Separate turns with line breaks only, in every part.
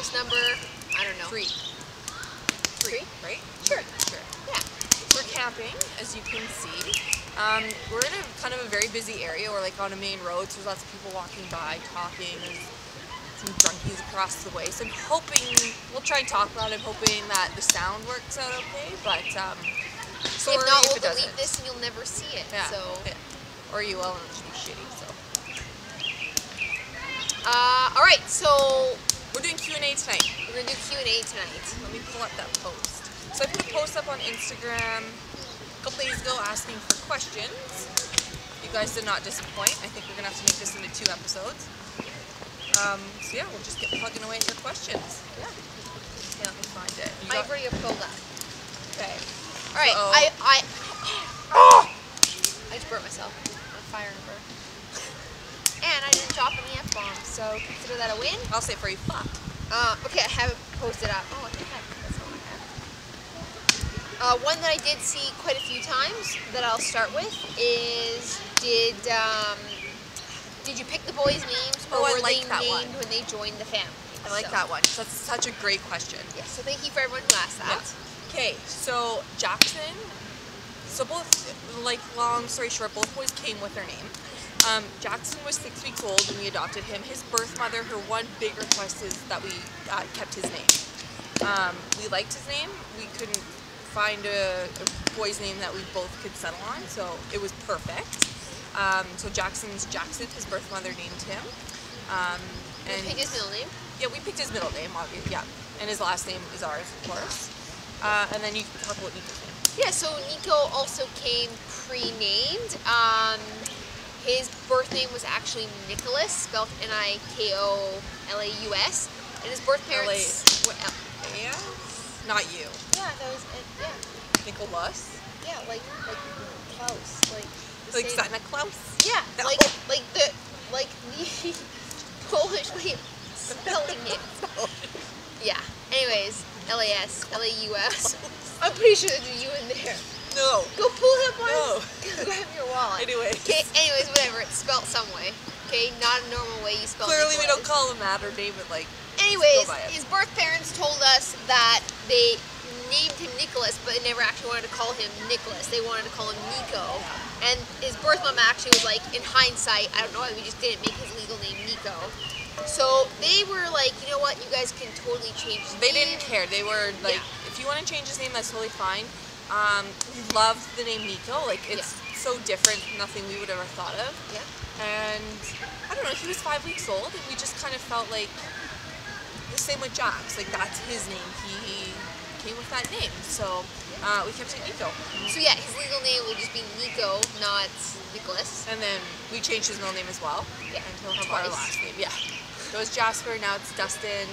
House number, I don't know.
Three, right?
Sure. Yeah.
So we're camping, as you can see. We're in a kind of a very busy area. We're like on a main road, so there's lots of people walking by, talking. There's some drunkies across the way. So I'm hoping, we'll try and talk about it, hoping that the sound works out okay, but sorry
if not,
if
we'll
it doesn't.
delete this and you'll never see it.
Yeah.
So.
Yeah. Or you will, and it'll just be shitty, so.
Alright, so
We're doing Q&A tonight.
we're going to do Q&A tonight.
Let me pull up that post. So I put a post up on Instagram a couple days ago asking for questions. You guys did not disappoint. I think we're going to have to make this into 2 episodes. So yeah, we'll just get plugging away at your questions.
Yeah.
Okay, let me find it.
I've already pulled up.
Okay.
Alright,
So,
I just burnt myself on fire and burn. And I didn't drop any F-bombs, so consider that a win.
I'll say for you, fuck.
Okay, I haven't posted up. Oh, what the heck? That's not what I have. One that I did see quite a few times that I'll start with is did you pick the boys' names or were they named when they joined the family?
I like that one. That's such a great question.
Yes, so thank you for everyone who asked that.
Yeah. Okay, so Jackson, so both, like, long story short, both boys came with their name. Jackson was 6 weeks old when we adopted him. His birth mother, her one big request is that we kept his name. We liked his name. We couldn't find a boy's name that we both could settle on, so it was perfect. So Jackson's Jackson. His birth mother named him.
And you picked his middle name?
Yeah, we picked his middle name, obviously. Yeah, and his last name is ours, of course. And then you can talk about Nico's name. Yeah,
so Nico also came pre-named. His birth name was actually Nicholas, spelled Nikolaus, and his birth parents were
not you.
Yeah, that was it. Yeah.
Nicholas.
Yeah, like Klaus, like
Santa Claus.
Yeah,
No.
like the Polish way of spelling it. Yeah. Anyways, Laus. I'm pretty sure there's a U in there.
No.
Go pull it up on.
No.
Grab your wallet.
Anyway.
Okay. Anyways, whatever. It's spelled some way. Okay, not a normal way you spell.
Clearly,
Nicholas.
we don't call him that or name it like.
Anyways, his birth parents told us that they named him Nicholas, but they never actually wanted to call him Nicholas. They wanted to call him Nico. And his birth mom actually was like, in hindsight, I don't know why we just didn't make his legal name Nico. So they were like, you know what, you guys can totally change his name.
They didn't care. They were like, if you want to change his name, that's totally fine. We loved the name Nico. Like, it's so different, nothing we would ever thought of.
Yeah.
And I don't know, he was 5 weeks old, and we just kind of felt like the same with Jax. Like, that's his name. He came with that name. So we kept it Nico.
So yeah, his legal name will just be Nico, not Nicholas.
And then we changed his middle name as well.
Yeah.
And he'll have our last name. Yeah. So it's Jasper, now it's Dustin.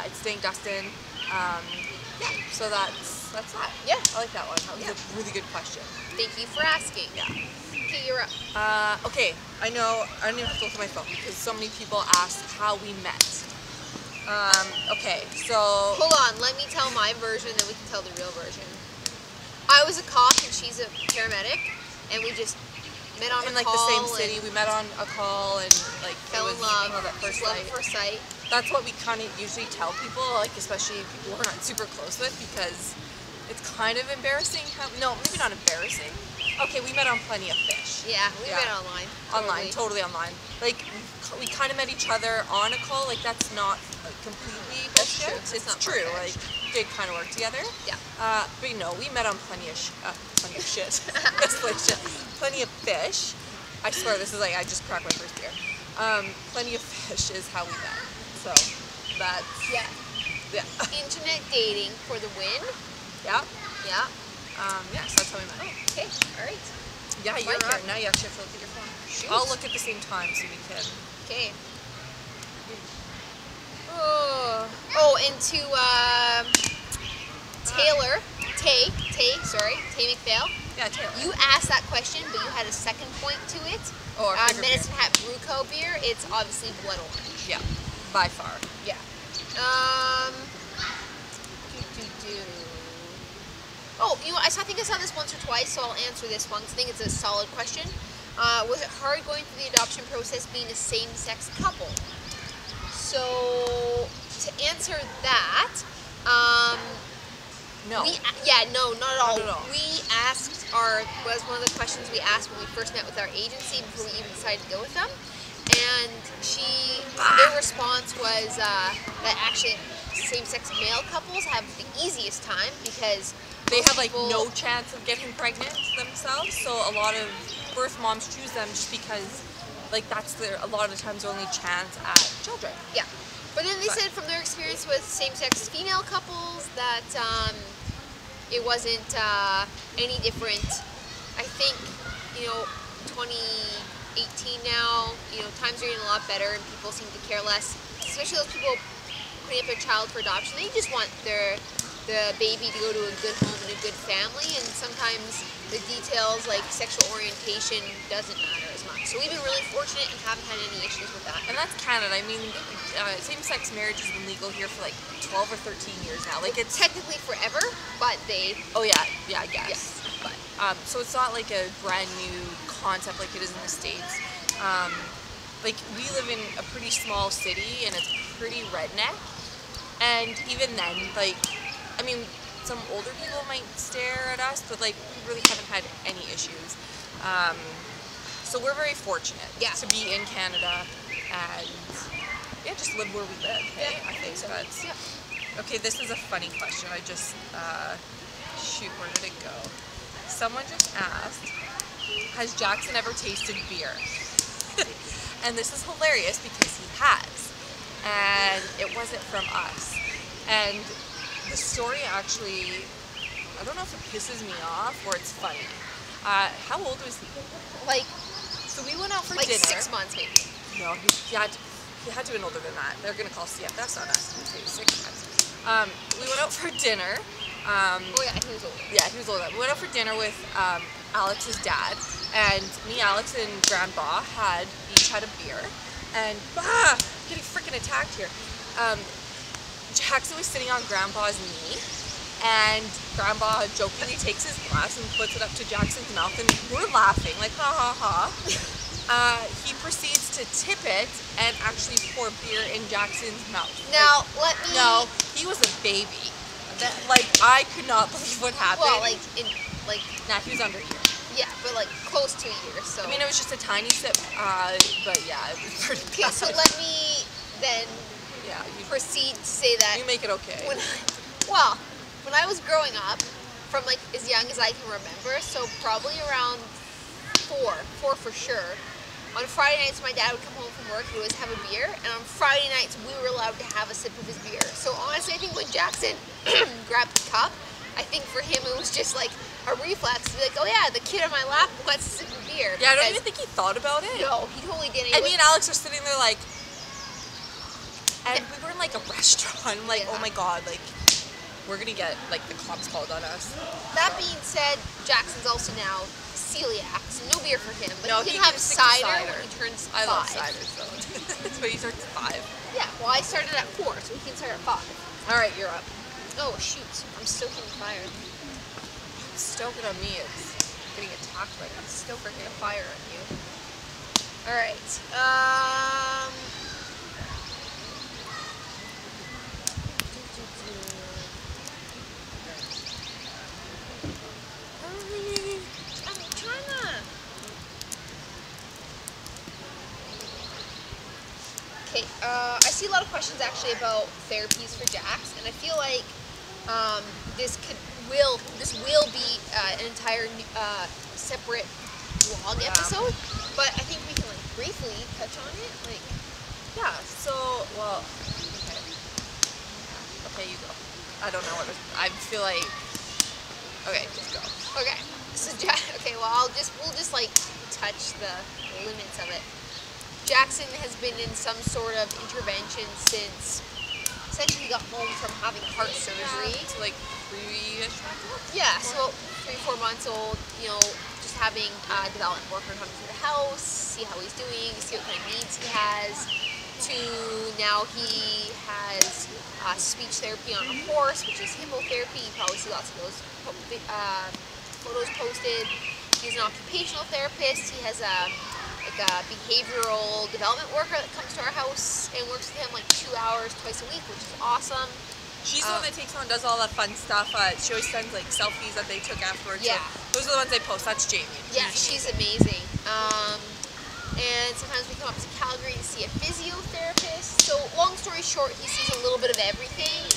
It's staying Dustin. Yeah. So that's that.
Yeah.
I like that one. That was a really good question.
Thank you for asking.
Yeah.
Okay, you're up.
Okay, I know, I don't even have to look at my phone because so many people ask how we met. Okay, so...
Hold on, let me tell my version, then we can tell the real version. I was a cop and she's a paramedic, and we just met on a call.
In like the same city, we met on a call and like
fell in love,
at first
love at first sight.
That's what we kind of usually tell people, like especially people we're not super close with, because it's kind of embarrassing. No, maybe not embarrassing. Okay, we met on Plenty of Fish.
Yeah, we met online.
Online, totally online. Like, we kind of met each other on a call. Like, that's not completely bullshit. It's true. Like, we did kind of work together.
Yeah.
But no, we met on Plenty of shit. Plenty of Fish. I swear, this is like, I just cracked my first beer. Plenty of Fish is how we met. So, that's...
Yeah.
Yeah.
Internet dating for the win.
Yeah.
Yeah.
Yes, that's how we met.
Oh, okay, alright.
Yeah, you're up. Now you actually have to look at your phone.
Shoot.
I'll look at the same time so we can.
Okay. Oh, and to Taylor, Tay McPhail.
Yeah, Taylor.
You asked that question, but you had a second point to it.
Oh,
Medicine Hat Bruco beer. It's obviously blood orange.
Yeah, by far.
Yeah. Oh, you know, I think I saw this once or twice, so I'll answer this one because I think it's a solid question. Was it hard going through the adoption process being a same-sex couple? So, to answer that,
No.
no, not at all.
Not at all.
We was one of the questions we asked when we first met with our agency before we even decided to go with them. And their response was that actually same-sex male couples have the easiest time because
They have like no chance of getting pregnant themselves, so a lot of birth moms choose them just because like that's a lot of the times their only chance at children.
Yeah. But then they said from their experience with same-sex female couples that it wasn't any different. I think, 2018 now, times are getting a lot better and people seem to care less, especially those people putting up their child for adoption. They just want the baby to go to a good home and a good family, and sometimes the details like sexual orientation doesn't matter as much. So we've been really fortunate and haven't had any issues with that.
And that's Canada. I mean, same-sex marriage has been legal here for like 12 or 13 years now. Like it's
technically forever, but they...
Oh yeah, I guess.
Yes.
But, so it's not like a brand new concept like it is in the States. Like we live in a pretty small city and it's pretty redneck. And even then, like, I mean, some older people might stare at us, but like we really haven't had any issues. So we're very fortunate to be in Canada and just live where we live. Hey, I think so. Okay, this is a funny question. I just shoot, where did it go? Someone just asked, has Jackson ever tasted beer? And this is hilarious because he has, and it wasn't from us. And the story actually, I don't know if it pisses me off or it's funny. How old was he?
So
we went out for
dinner. 6 months maybe.
No, he had to have been older than that. They're gonna call CFS on us. He was 6 months. We went out for dinner.
He was older. Yeah,
he was older. We went out for dinner with Alex's dad, and me, Alex, and Grandpa each had a beer, and getting freaking attacked here. Jackson was sitting on Grandpa's knee, and Grandpa jokingly takes his glass and puts it up to Jackson's mouth, and we're laughing, like, ha ha ha. He proceeds to tip it and actually pour beer in Jackson's mouth.
Now,
No, he was a baby. I could not believe what happened.
Well,
he was under a year.
Yeah, but close to a year, so.
I mean, it was just a tiny sip, but yeah, it was pretty bad.
Okay, so let me then proceed to say that.
You make it okay.
When I was growing up, from as young as I can remember, so probably around four for sure, on Friday nights my dad would come home from work, he'd always have a beer, and on Friday nights we were allowed to have a sip of his beer. So honestly, I think when Jackson grabbed the cup, I think for him it was just like a reflex to be like, oh yeah, the kid on my lap wants a sip of beer.
Yeah, I don't even think he thought about it.
No, he totally didn't.
And me and Alex were sitting there and we were in a restaurant, oh my god, we're gonna get the cops called on us.
That being said, Jackson's also now celiac, so no beer for him. But he can have
cider
when he turns 5.
I love cider, so that's when he starts at 5.
Yeah, well I started at 4, so he can start at 5.
Alright, you're up.
Oh shoot, I'm stoking the fire.
Stoke it on me, it's getting attacked by me.
Stoking a fire on you. Alright, Okay, I see a lot of questions actually about therapies for Jax, and I feel like this will be an entire separate vlog episode, but I think we can briefly touch on it.
Yeah. So, okay, you go. I don't know what I feel like. Okay, just go.
Okay. So we'll just touch the limits of it. Jackson has been in some sort of intervention since essentially he got home from having heart surgery.
So 3-ish months old?
Yeah, so 3-4 months old, just having development worker come to the house, see how he's doing, see what kind of needs he has, to now he has speech therapy on a horse, which is hippotherapy. You probably see lots of those photos posted. He's an occupational therapist. He has a behavioral development worker that comes to our house and works with him like 2 hours twice a week, which is awesome.
She's the one that takes on, does all that fun stuff. She always sends like selfies that they took afterwards.
Yeah.
So those are the ones I post. That's Jamie.
Yeah, she's amazing. And sometimes we come up to Calgary to see a physiotherapist. So long story short, he sees a little bit of everything.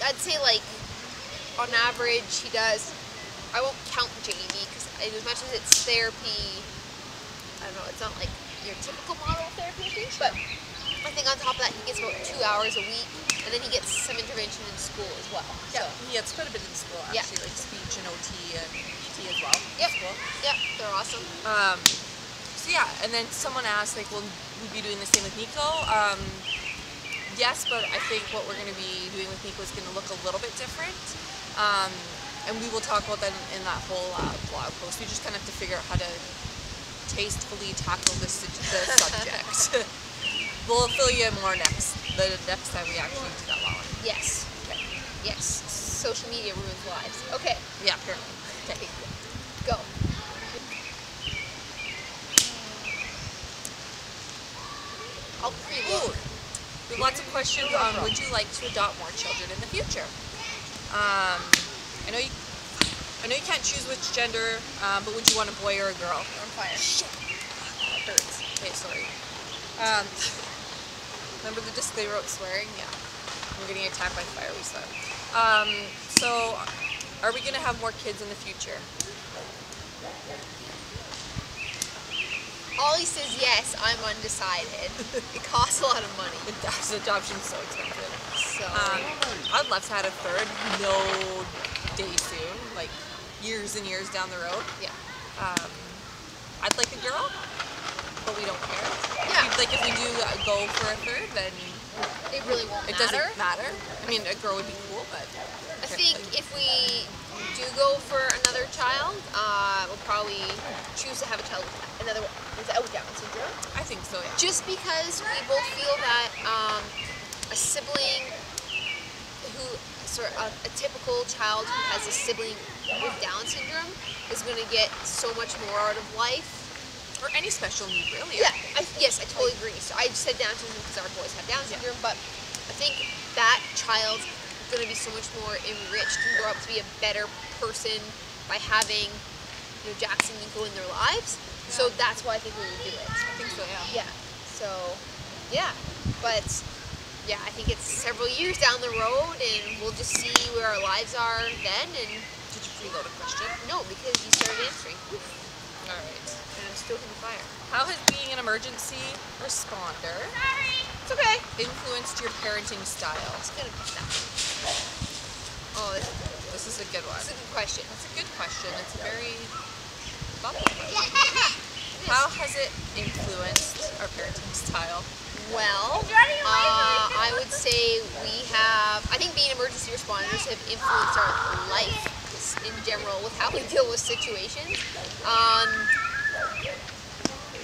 I'd say like on average he does, I won't count Jamie because as much as it's therapy, I don't know, it's not like your typical model of therapy, I think, but I think on top of that he gets about 2 hours a week, and then he gets some intervention in school as well.
Yeah,
so.
he gets quite a bit in school actually, like speech and OT and PT as well.
Yep.
School.
Yep, they're awesome.
So yeah, and then someone asked, like, will we be doing the same with Nico? Yes, but I think what we're going to be doing with Nico is going to look a little bit different. And we will talk about that in that whole blog post. We just kind of have to figure out how to tastefully tackle the subject. We'll fill you in more the next time we actually do that one.
Yes. Okay. Yes. Social media ruins lives. Okay.
Yeah, apparently.
Okay. Go. I'll pre-load.
We have lots of questions on would you like to adopt more children in the future? I know you can't choose which gender, but would you want a boy or a girl?
On fire.
Shit. That hurts. Okay, sorry. Remember the disclaimer about swearing? Yeah. I'm getting attacked by fire, we said. So, are we going to have more kids in the future?
Ollie says yes, I'm undecided. It costs a lot of money.
It does. Adoption's so expensive.
So,
I'd love to have a third, no day soon, like years and years down the road.
yeah.
I'd like a girl, but we don't care.
Yeah.
Like if we do go for a third, then
It really won't
it
matter.
doesn't matter. I mean, a girl would be cool, but
I think if we do go for another child, we'll probably choose to have a child without Down syndrome.
I think so, yeah.
Just because we both feel that a sibling a typical child who has a sibling with Down syndrome is going to get so much more out of life.
Or any special need, really.
Yeah, yes, I totally agree. So I just said Down syndrome because our boys have Down syndrome, but I think that child's going to be so much more enriched and grow up to be a better person by having Jackson and Nico in their lives. Yeah. So that's why I think we would do it.
I think so, yeah.
Yeah. So, yeah. But, yeah, I think it's several years down the road, and we'll just see where our lives are then. And
did you preload a question?
No, because you started answering. Oof.
All right.
And I'm stoking the fire.
How has being an emergency responder influenced your parenting style?
It's gonna be that. Oh,
this is a good one.
That's a good question.
That's a good question. It's a very thoughtful question. How has it influenced our parenting style?
Well, I would say I think being emergency responders have influenced our life in general with how we deal with situations.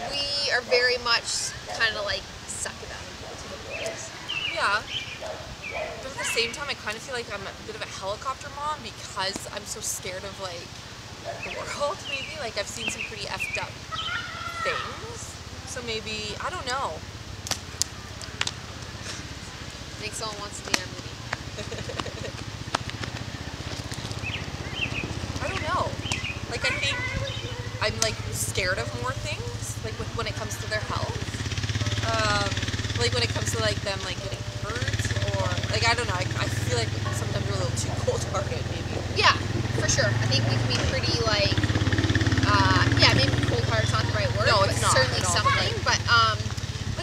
We are very much kind of like suck it up to the boys.
Yeah. But at the same time, I kind of feel like I'm a bit of a helicopter mom because I'm so scared of like the world, maybe. Like I've seen some pretty effed up things. So maybe, I don't know.
I think someone wants to be in our movie.
I don't know. Like I think I'm like scared of more things, like when it comes to their health. Like when it comes to like them like getting hurt or like I don't know. I feel like sometimes we're a little too cold-hearted, maybe.
Yeah, for sure. I think we can be pretty like maybe cold-hearted's not the right word,
no,
but
it's not
certainly
at all.
something. But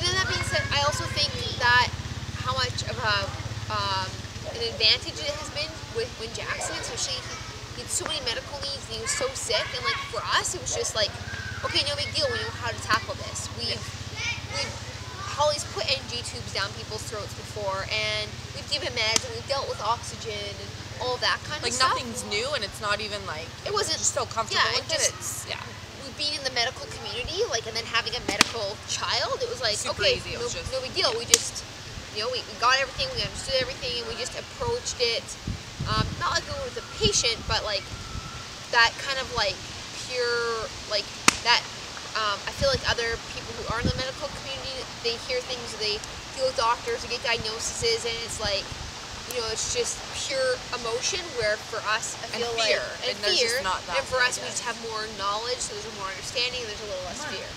then that being said, I also think that how much of an advantage it has been when Jackson, especially he had so many medical needs and he was so sick, and like for us it was just like, okay, no big deal, we know how to tackle this. Holly's put NG tubes down people's throats before, and we've given meds, and we've dealt with oxygen and all that kind of stuff.
Like nothing's new, and it's not even like
it wasn't
just so comfortable.
Yeah, we've been in the medical community, like, and then having a medical child, it was like
super
okay,
easy.
No big deal. We just we got everything, we understood everything, and we just approached it not like we were with a patient, but like that kind of like hear like that. I feel like other people who are in the medical community, they hear things, they deal with doctors, they get diagnoses, and it's like, you know, it's just pure emotion. Where for us, I feel
fear.
like
And there's just not that,
and for
I
us, we
guess.
just have more knowledge, so there's more understanding, and there's a little less fear.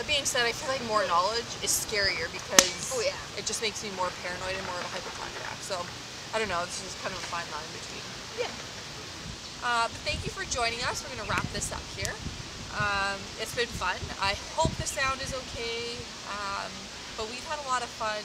That being said, I feel like more knowledge is scarier because
Oh, yeah.
it just makes me more paranoid and more of a hypochondriac. So, I don't know, it's just kind of a fine line between.
Yeah.
But thank you for joining us. We're going to wrap this up here. It's been fun. I hope the sound is okay. But we've had a lot of fun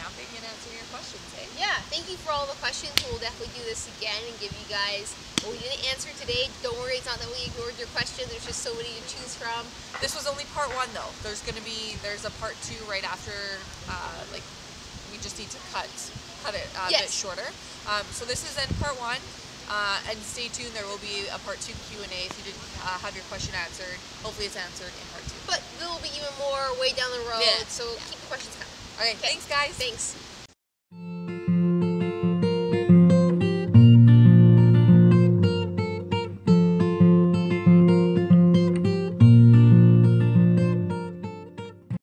camping and answering your questions, eh?
Yeah, thank you for all the questions. We'll definitely do this again and give you guys what we didn't answer today. Don't worry, it's not that we ignored your question. There's just so many to choose from.
This was only part 1 though. There's a part 2 right after, like, we just need to cut it a bit shorter. So this is in part 1. And stay tuned, there will be a part 2 Q&A if you didn't have your question answered. Hopefully it's answered in part 2.
But there will be even more way down the road, so keep the questions coming.
Okay, thanks guys.
Thanks.